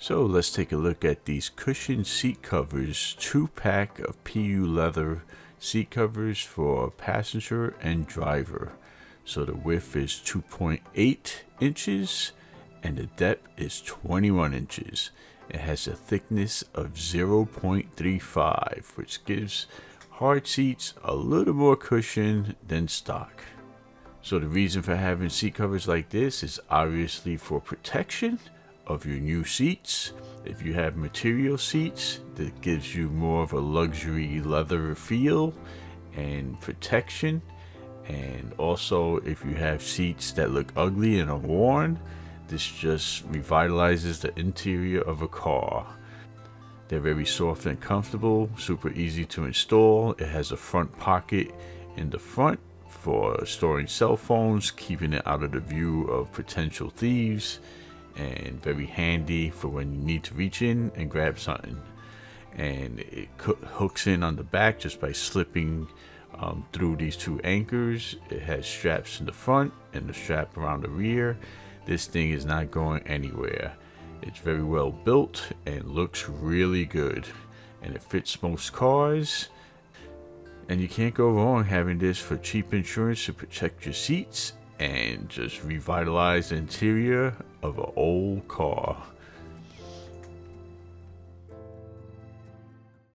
So let's take a look at these cushion seat covers, 2-pack of PU leather seat covers for passenger and driver. So the width is 2.8 inches and the depth is 21 inches. It has a thickness of 0.35, which gives hard seats a little more cushion than stock. So the reason for having seat covers like this is obviously for protection of your new seats. If you have material seats, that gives you more of a luxury leather feel and protection. And also, if you have seats that look ugly and are worn, this just revitalizes the interior of a car. They're very soft and comfortable, super easy to install. It has a front pocket in the front for storing cell phones, keeping it out of the view of potential thieves, and very handy for when you need to reach in and grab something. And it hooks in on the back just by slipping through these two anchors. It has straps in the front and the strap around the rear. This thing is not going anywhere. It's very well built and looks really good, and it fits most cars. And you can't go wrong having this for cheap insurance to protect your seats and just revitalize the interior of an old car.